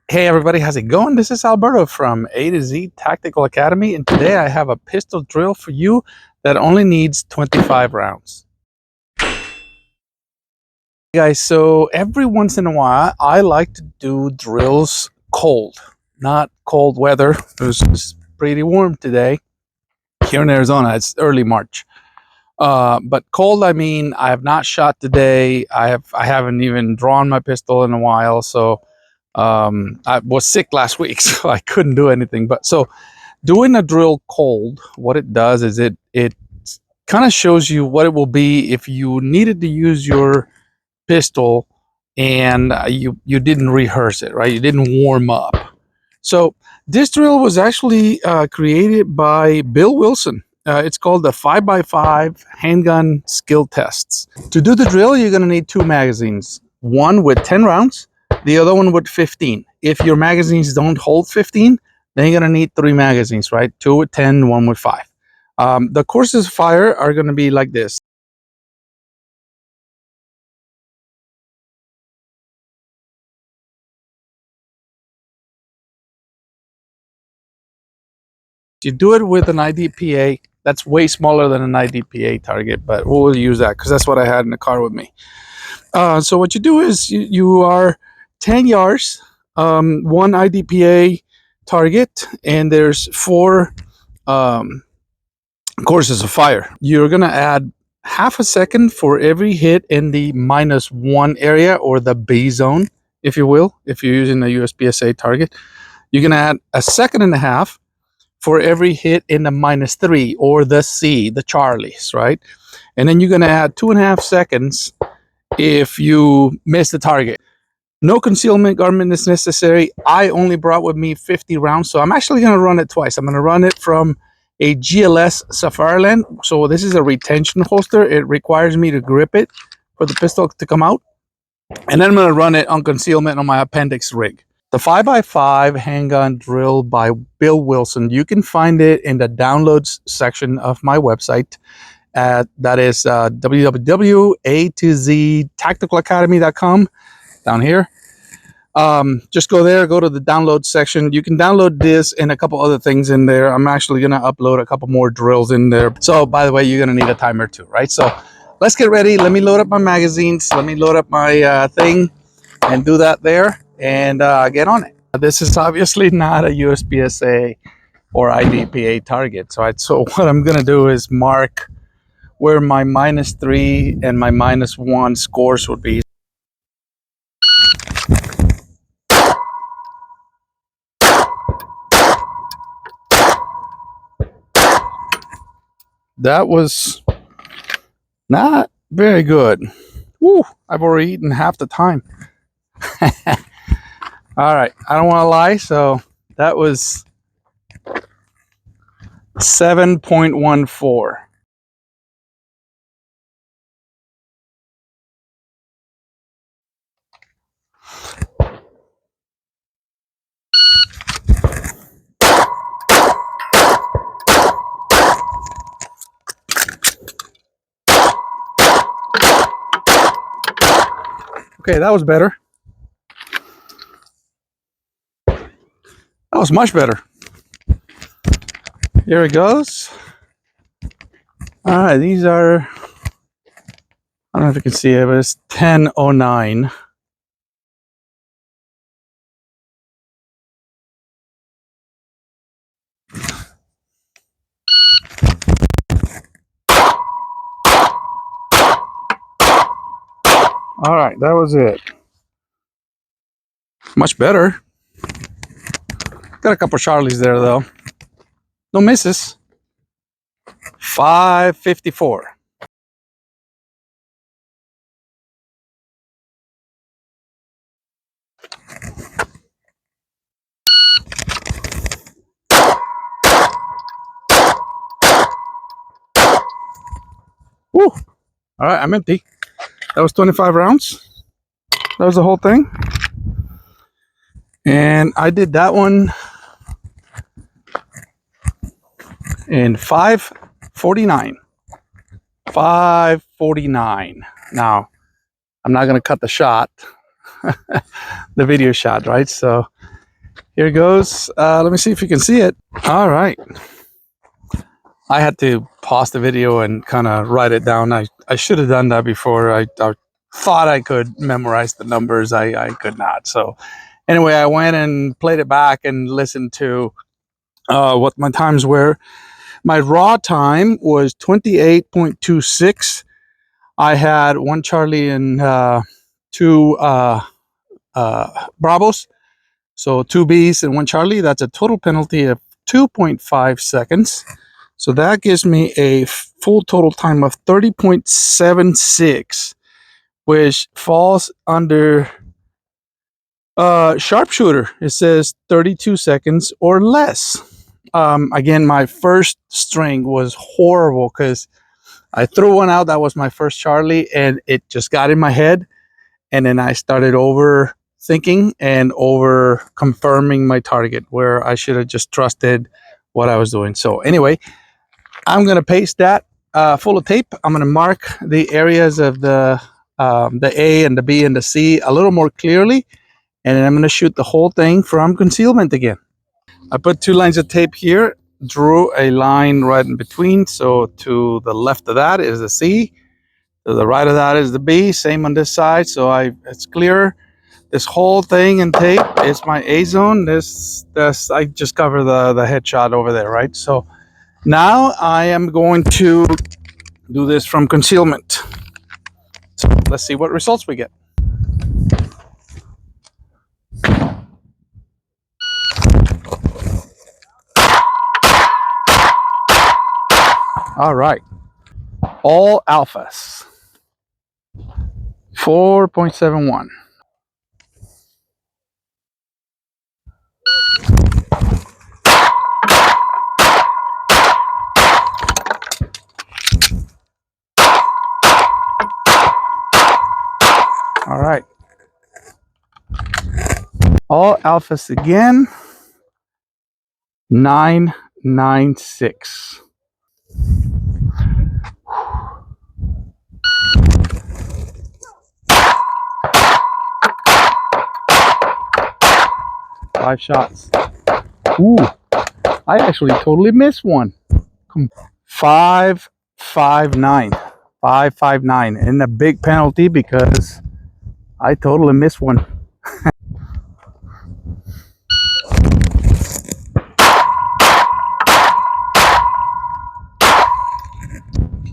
Hey everybody, how's it going? This is Alberto from A to Z Tactical Academy, and today I have a pistol drill for you that only needs 25 rounds. Guys, so every once in a while I like to do drills cold, not cold weather. It's pretty warm today here in Arizona. It's early March. But cold, I mean, I have not shot today. I haven't even drawn my pistol in a while, so I was sick last week, so I couldn't do anything. But so doing a drill cold, what it does is it kind of shows you what it will be if you needed to use your pistol and you didn't rehearse it, right? You didn't warm up. So this drill was actually created by Bill Wilson. It's called the 5x5 handgun skill tests. To do the drill, you're going to need two magazines, one with 10 rounds, the other one with 15. If your magazines don't hold 15, then you're going to need three magazines, right? Two with 10, one with 5. The courses of fire are going to be like this. You do it with an IDPA. That's way smaller than an IDPA target, but we'll use that because that's what I had in the car with me. So what you do is you are 10 yards, one IDPA target, and there's 4 courses of fire. You're going to add half a second for every hit in the -1 area, or the B zone, if you will, if you're using a USPSA target. You're going to add a second and a half for every hit in the -3, or the C, the Charlies, right? And then you're going to add 2.5 seconds if you miss the target. No concealment garment is necessary. I only brought with me 50 rounds, so I'm actually going to run it twice. I'm going to run it from a GLS Safariland. So this is a retention holster. It requires me to grip it for the pistol to come out. And then I'm going to run it on concealment on my appendix rig. The 5x5 handgun drill by Bill Wilson. You can find it in the downloads section of my website. That is www.a2ztacticalacademy.com. Down here, just go there, go to the download section. You can download this and a couple other things in there. I'm actually going to upload a couple more drills in there. So by the way, you're going to need a timer too, right? So let's get ready. Let me load up my magazines. Let me load up my thing and do that there and get on it. This is obviously not a USPSA or IDPA target. So what I'm going to do is mark where my -3 and my -1 scores would be. That was not very good. Woo, I've already eaten half the time. All right, I don't want to lie, so that was 7.14. Okay, that was better. That was much better. Here it goes. All right, these are, I don't know if you can see it, but it's 10:09. All right, that was it. Much better. Got a couple Charlies there though. No misses. 554. Woo! All right, I'm empty. That was 25 rounds. That was the whole thing. And I did that one in 5:49. 5:49. Now, I'm not going to cut the shot, the video shot, right? So Here goes. Let me see if you can see it. All right. I had to pause the video and kind of write it down. I should have done that before. I thought I could memorize the numbers. I could not. So anyway, I went and played it back and listened to what my times were. My raw time was 28.26. I had one Charlie and two Bravos. So 2 Bs and 1 Charlie. That's a total penalty of 2.5 seconds. So that gives me a full total time of 30.76, which falls under sharpshooter. It says 32 seconds or less. Again, my first string was horrible because I threw one out. That was my first Charlie, and it just got in my head. And then I started overthinking and over confirming my target, where I should have just trusted what I was doing. So anyway, I'm going to paste that full of tape. I'm going to mark the areas of the A and the B and the C a little more clearly. And then I'm going to shoot the whole thing from concealment again. I put 2 lines of tape here, drew a line right in between. So to the left of that is the C. To the right of that is the B. Same on this side. So it's clear. This whole thing in tape is my A zone. This I just cover the headshot over there, right? So now I am going to do this from concealment. So let's see what results we get. All right. All alphas. 4.71. All right. All alphas again. 996. Five shots. Ooh, I actually totally missed one. 559. 559. And a big penalty because I totally missed one.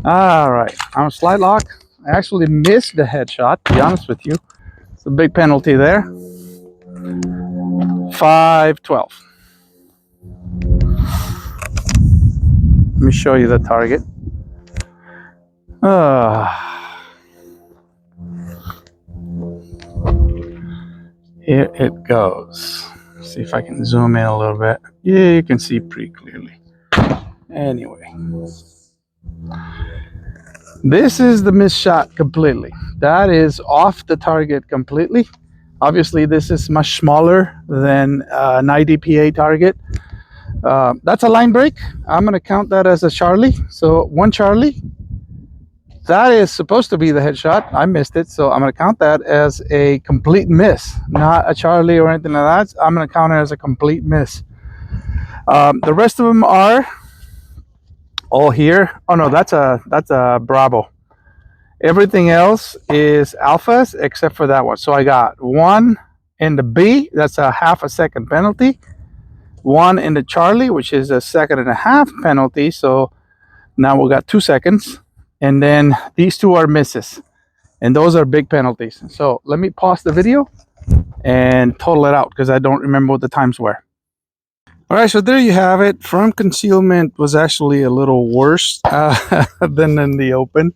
All right, I'm a slide lock. I actually missed the headshot, to be honest with you. It's a big penalty there. 512. Let me show you the target. Here it goes. See if I can zoom in a little bit. Yeah, you can see pretty clearly. Anyway, this is the missed shot completely. That is off the target completely. Obviously, this is much smaller than an IDPA target. That's a line break. I'm going to count that as a Charlie. So 1 Charlie. That is supposed to be the headshot. I missed it, so I'm going to count that as a complete miss, not a Charlie or anything like that. I'm going to count it as a complete miss. The rest of them are all here. Oh no, that's a Bravo. Everything else is alphas except for that one. So I got 1 in the B. That's a half a second penalty. 1 in the Charlie, which is a 1.5 seconds penalty. So now we got 2 seconds. And then these 2 are misses. And those are big penalties. So let me pause the video and total it out because I don't remember what the times were. All right, so there you have it. From concealment was actually a little worse than in the open.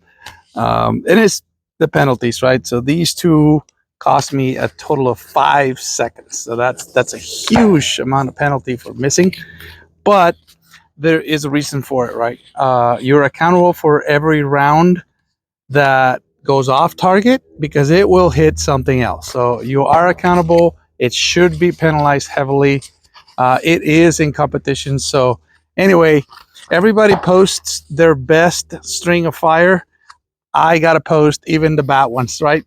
And it's the penalties, right? So these 2 cost me a total of 5 seconds. So that's a huge amount of penalty for missing. But there is a reason for it, right? You're accountable for every round that goes off target because it will hit something else. So you are accountable. It should be penalized heavily. It is in competition. So anyway, everybody posts their best string of fire. I got to post even the bad ones, right?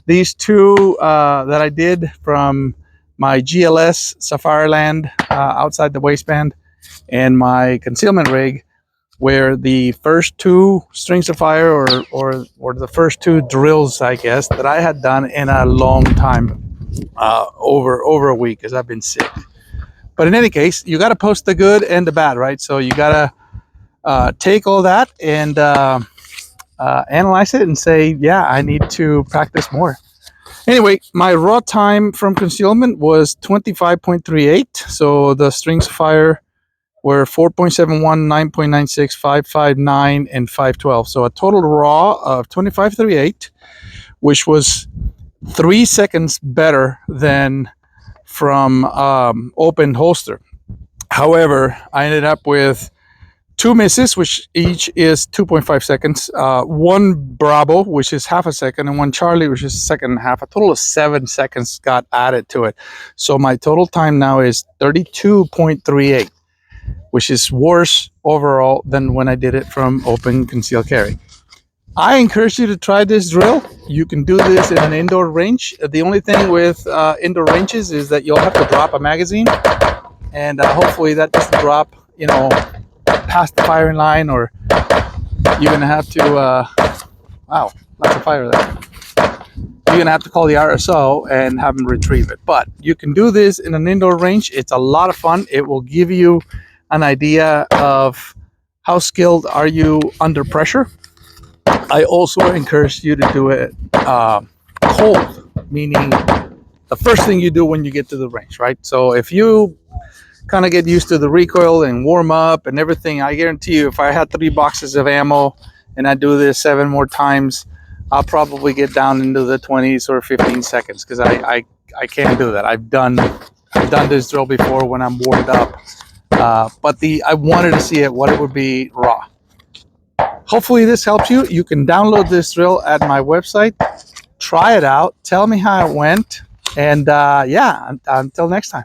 These 2 that I did from my GLS Safariland outside the waistband, and my concealment rig, where the first two strings of fire or the first two drills, I guess, that I had done in a long time, over a week, because I've been sick. But in any case, you got to post the good and the bad, right? So you got to take all that and analyze it and say, yeah, I need to practice more. Anyway, my raw time from concealment was 25.38. So the strings of fire were 4.71, 9.96, 5.59, and 5.12. So a total raw of 25.38, which was 3 seconds better than from open holster. However, I ended up with 2 misses, which each is 2.5 seconds, 1 Bravo, which is half a second, and 1 Charlie, which is a second and a half. A total of 7 seconds got added to it. So my total time now is 32.38, which is worse overall than when I did it from open concealed carry. I encourage you to try this drill. You can do this in an indoor range. The only thing with indoor ranges is that you'll have to drop a magazine, and hopefully that doesn't drop, past the firing line, or you're gonna have to wow, lots of fire there. You're gonna have to call the RSO and have them retrieve it. But you can do this in an indoor range. It's a lot of fun. It will give you an idea of how skilled are you under pressure. I also encourage you to do it cold, meaning the first thing you do when you get to the range, right? So if you kind of get used to the recoil and warm up and everything, I guarantee you, if I had 3 boxes of ammo and I do this 7 more times, I'll probably get down into the 20s or 15 seconds, because I can't do that. I've done this drill before when I'm warmed up, but I wanted to see what it would be raw. Hopefully this helps you. You can download this drill at my website. Try it out. Tell me how it went, and yeah, until next time.